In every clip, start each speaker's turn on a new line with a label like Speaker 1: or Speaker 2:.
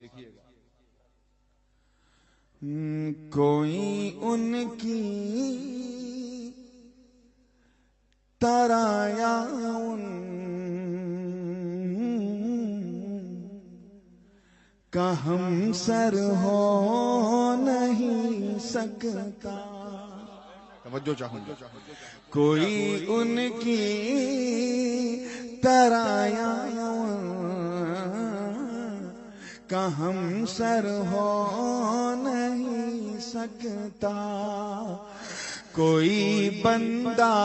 Speaker 1: دیکھیے گا کوئی ان کی طرح یا ان کا ہم سر ہو نہیں سکتا. توجہ چاہوں گا. کوئی ان کی طرح یا کا ہم سر ہو نہیں سکتا. کوئی بندہ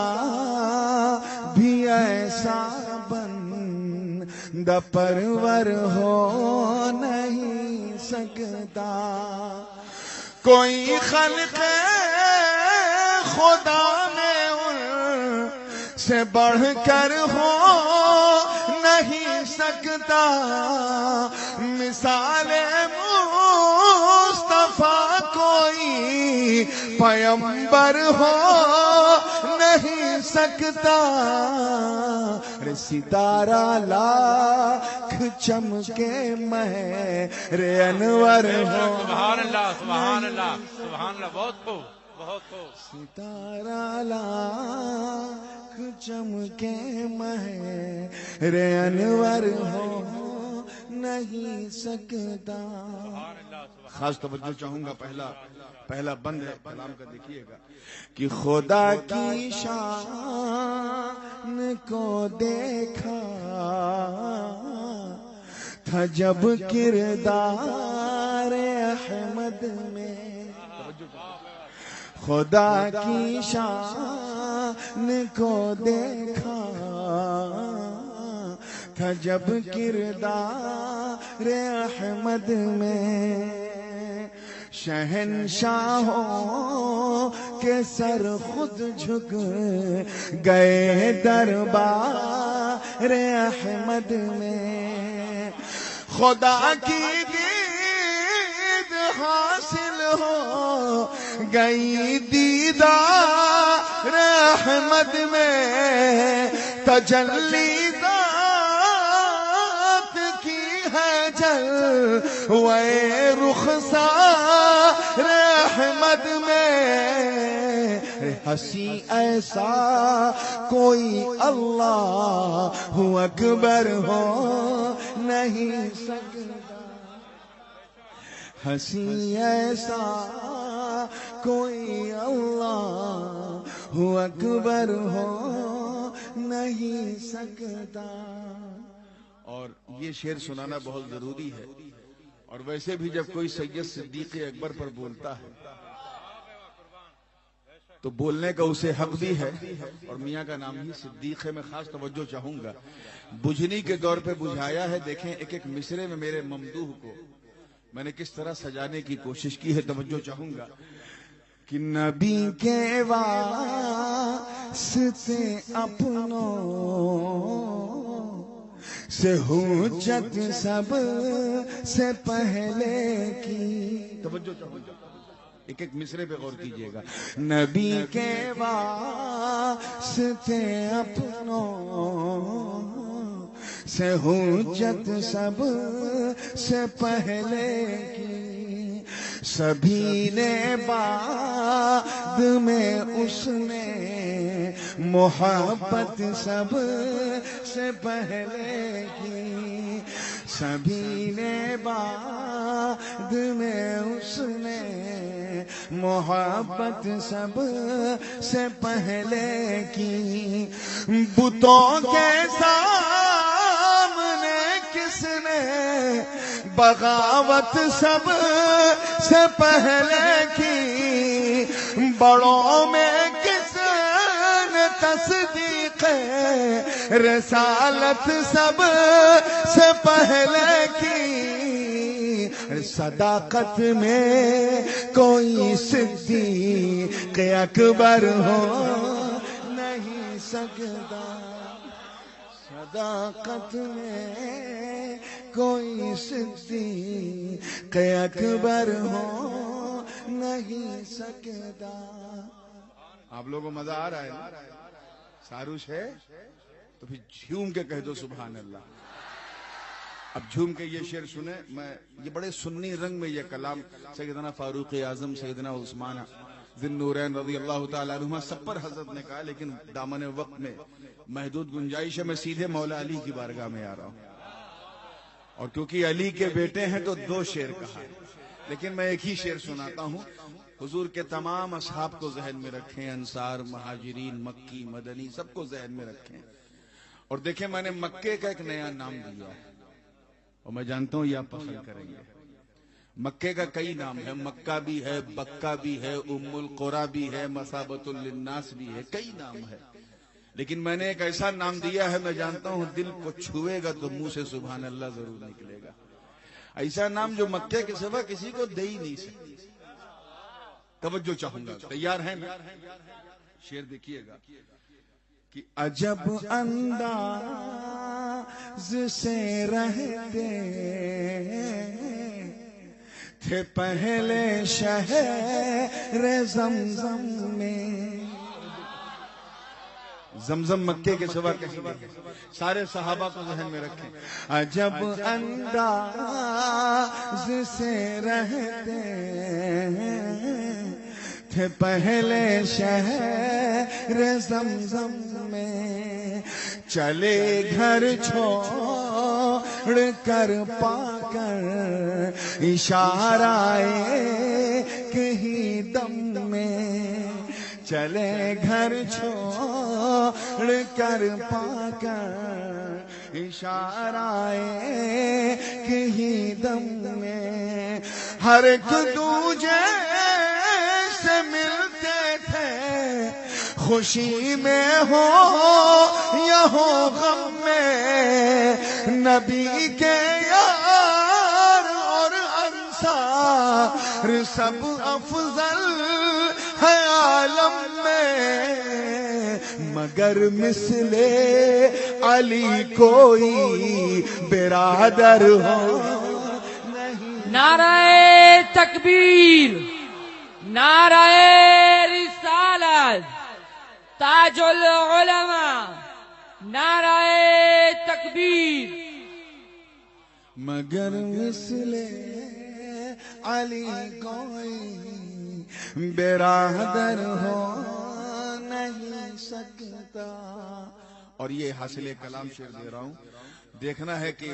Speaker 1: بھی ایسا بندہ پرور ہو نہیں سکتا. کوئی خلق خدا میں ان سے بڑھ کر ہو نہیں سکتا. مثال مصطفیٰ کوئی پیغمبر ہو نہیں سکتا. ستارہ لاکھ چمکے مہر انور ہو.
Speaker 2: سبحان اللہ سبحان اللہ سبحان اللہ. بہت خوب بہت خوب.
Speaker 1: ستارہ لاکھ چمکے مہر انور ہو نہیں سکتا. خاص توجہ چاہوں گا. پہلا بند ہے کلام کا. دیکھیے گا کہ خدا کی شان کو دیکھا تھا جب کردار احمد میں. خدا کی شان کو دیکھا تھا جب کردار احمد میں. شہنشاہوں کے سر خود جھک گئے دربار احمد میں. خدا کی دید حاصل ہو گئی دیدار احمد میں. تجلی ذات کی ہے جلوے رخسار احمد میں. ہنسی ایسا کوئی اللہ اکبر ہو نہیں سکتا. ہنسی ایسا کوئی اللہ اکبر ہو نہیں سکتا. اور یہ شعر سنانا بہت ضروری ہے. اور ویسے بھی جب کوئی سید صدیق اکبر پر بولتا ہے تو بولنے کا اسے حق بھی ہے. اور میاں کا نام ہی صدیق ہے. میں خاص توجہ چاہوں گا. بجھنی کے دور پہ بجھایا ہے. دیکھیں ایک ایک مصرے میں میرے ممدوح کو میں نے کس طرح سجانے کی کوشش کی ہے. توجہ چاہوں گا کہ نبی کے واسطے اپنوں سے حجت سب سے پہلے کی. توجہ چاہوں گا. ایک ایک مصرے پہ غور کیجئے گا. نبی کے واسطے اپنوں سے حجت سب سے پہلے کی. سبھی نے بعد میں اس نے محبت سب سے پہلے کی. سبھی نے بعد میں اس نے محبت سب سے پہلے کی. بتوں کے سامنے کس نے بغاوت سب سے پہلے کی. بڑوں میں کس نے تصدیق رسالت سب سے پہلے کی. صداقت میں کوئی صدیق اکبر ہو نہیں سکتا. صداقت میں کوئی صدیق اکبر ہو نہیں سکتا. آپ لوگوں کو مزہ آ رہا ہے نا؟ ساروش ہے تو پھر جھوم کے کہہ دو سبحان اللہ. اب جھوم کے یہ شعر سنیں. میں یہ بڑے سنی رنگ میں یہ کلام سیدنا فاروق اعظم، سیدنا عثمان ذی النورین رضی اللہ تعالیٰ عنہما سب پر حضرت نے کہا، لیکن دامن وقت میں محدود گنجائش ہے، میں سیدھے مولا علی کی بارگاہ میں آ رہا ہوں. اور کیونکہ علی کے بیٹے ہیں تو دو شعر کہا، لیکن میں ایک ہی شعر سناتا ہوں. حضور کے تمام اصحاب کو ذہن میں رکھیں، انصار، مہاجرین، مکی، مدنی، سب کو ذہن میں رکھیں. اور دیکھیں میں نے مکے کا ایک نیا نام دیا ہے، اور میں جانتا ہوں یہ آپ فخر کریں گے. مکے کا کئی نام ہے، مکہ بھی ہے، بکہ بھی ہے، ام القری بھی ہے، مثابۃ للناس بھی ہے، کئی نام ہے. لیکن میں نے ایک ایسا نام دیا ہے، میں جانتا ہوں دل کو چھوئے گا تو منہ سے سبحان اللہ ضرور نکلے گا. ایسا نام جو مکے کے سوا کسی کو دے ہی نہیں سکتے. توجہ چاہوں گا، تیار ہیں نا؟ شعر دیکھیے گا کہ عجب انداز سے رہتے تھے پہلے شہر زمزم میں. زمزم مکے کے سوا کہیں نہیں. سارے صحابہ کو ذہن میں رکھیں. عجب انداز سے رہتے تھے پہلے شہر زمزم میں، چلے گھر چھوڑ کر پا کر اشارہ کہیں دم میں، چلے گھر چھوڑ کر پا کر اشارہ کہیں دم میں. ہر ایک دوجے سے ملتے تھے، خوشی میں ہو یا ہو غم میں، نبی کے یار اور انصار سب افضل ہے عالم میں، مگر مثل علی کوئی برادر ہو نہیں.
Speaker 3: نعرہ تکبیر، نعرہ رسالت، تاج العلماء، نعرہ تکبیر.
Speaker 1: مگر مثل علی کوئی برادر ہو نہیں سکتا. اور یہ حاصل کلام شعر دے رہا ہوں، دیکھنا ہے کہ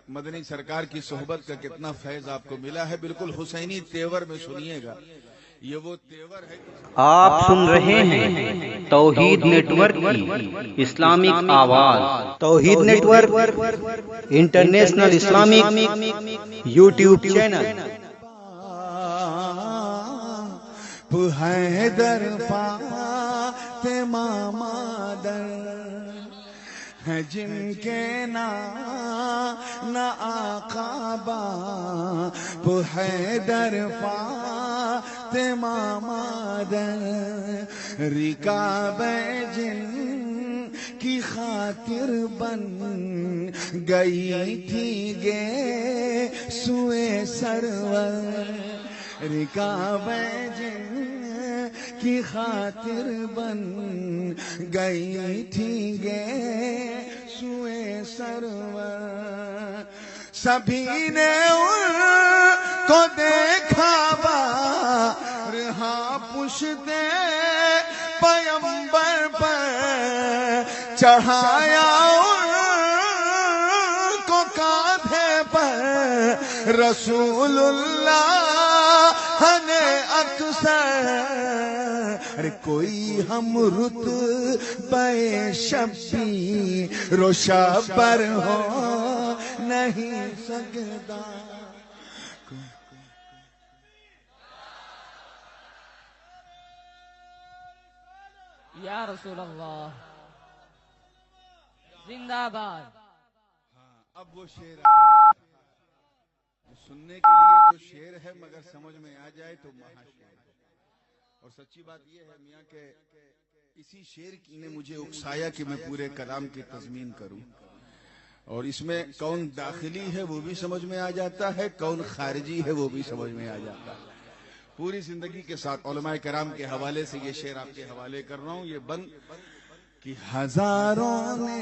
Speaker 1: مدنی سرکار کی صحبت کا کتنا فیض آپ کو ملا ہے. بالکل حسینی تیور میں سنیے گا. یہ وہ تیور ہے.
Speaker 4: آپ سن رہے ہیں توحید نیٹ ورک کی اسلامک آواز. توحید network international Islamic YouTube channel.
Speaker 1: Haider Fatima مادر ہیں جن کے نام نہ آقا باپ، حیدر فاطمہ مادر رکاب جن کی خاطر بن گئی تھی گے سوئے سرور، رکاب جن کی خاطر بن گئی تھی گے سوئے سرور. سبھی نے ان کو دیکھا بارہا پشتے پیمبر پر، چڑھایا ان کو کاندھے پر رسول اللہ نے اکثر. ارے کوئی ہم رتبہ شبیر و شبر ہو نہیں سکتا.
Speaker 3: یا رسول اللہ زندہ باد.
Speaker 1: اب وہ شعر سننے کے لیے تو شعر ہے، مگر سمجھ میں آ جائے تو مہا شعر ہے. اور سچی بات یہ ہے میاں کہ اسی شعر نے مجھے اکسایا کہ میں پورے کلام کی تضمین کروں. اور اس میں کون داخلی ہے وہ بھی سمجھ میں آ جاتا ہے، کون خارجی ہے وہ بھی سمجھ میں آ جاتا ہے. پوری زندگی کے ساتھ علماء کرام کے حوالے سے یہ شعر آپ کے حوالے کر رہا ہوں. یہ بند کہ ہزاروں نے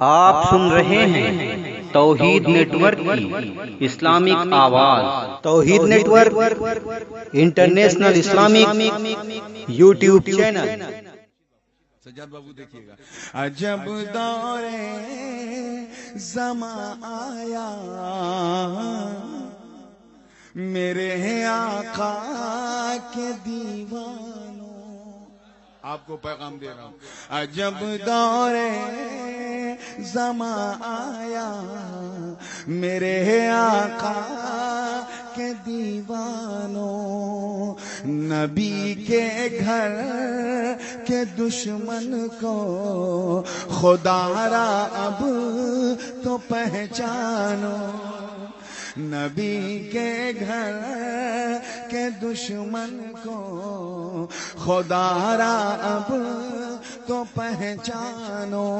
Speaker 4: آپ سن رہے ہیں توحید نیٹ ورک کی اسلامک آواز. توحید network international Islamic YouTube channel.
Speaker 1: Sajjad Babu دیکھیے گا. عجب دور زمان آیا میرے آقا کے دیوانوں. آپ کو پیغام دے رہا ہوں. عجب دور زمان آیا میرے آقا کے دیوانوں. نبی کے گھر کے دشمن کو خدا را اب تو پہچانو. نبی کے گھر کے دشمن کو خدا را اب تو پہچانو.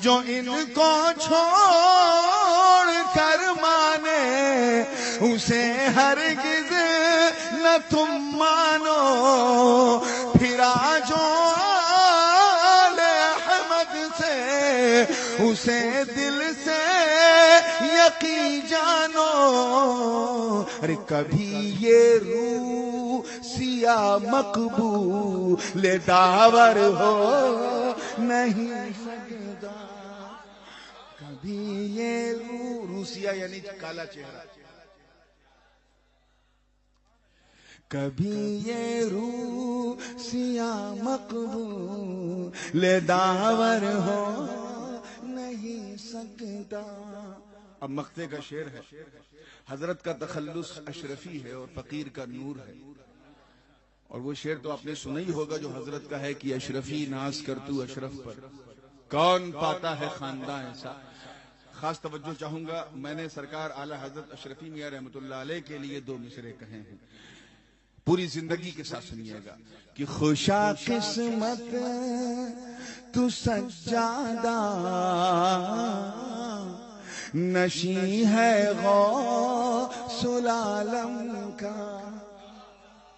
Speaker 1: جو ان کو چھوڑ کر مانے اسے ہرگز نہ تم مانو. پھرا جو آل احمد سے اسے دل سے یقین جانو. ارے کبھی یہ روح سیاہ مقبول داور ہو نہیں سکتا. کبھی یہ روح سیاہ یعنی کالا چہرہ. کبھی یہ روح سیاہ مقبول داور ہو نہیں سکتا. اب مقطع کا شعر ہے. حضرت کا تخلص اشرفی ہے اور فقیر کا نور ہے. اور وہ شعر تو آپ نے سنا ہی ہوگا جو حضرت کا ہے کہ اشرفی ناز کر تو اشرف پر کون پاتا ہے خاندان ایسا. خاص توجہ چاہوں گا. میں نے سرکار اعلی حضرت اشرفی میاں رحمۃ اللہ علیہ کے لیے 2 مصرے کہے ہیں. پوری زندگی کے ساتھ سنیے گا کہ خوشا قسمت تو سجادہ نشی ہے غوث العالم کا.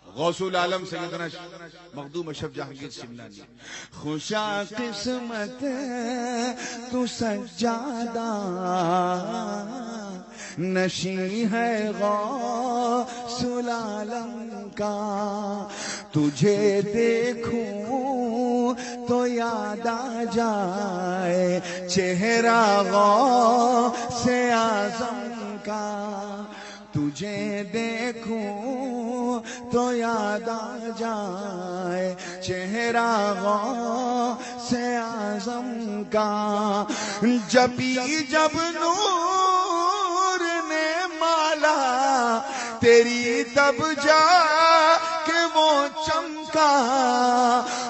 Speaker 1: غوث العالم سیدنا مخدوم اشرف جہانگیر سمنانی. خوشا قسمت تو سجادہ نشی ہے غوث العالم کا. تجھے دیکھوں تو یاد آ جائے چہرہ غوث اعظم کا. تجھے دیکھوں تو یاد آ جائے چہرہ غوث اعظم کا. جبی جب نور نے مالا تیری تب جا کہ وہ چمکا.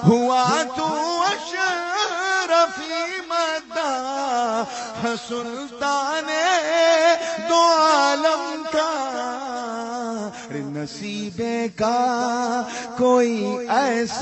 Speaker 1: ہوا تو اشرفی مداح سلطان دو عالم کا. نصیبے کا کوئی ایسا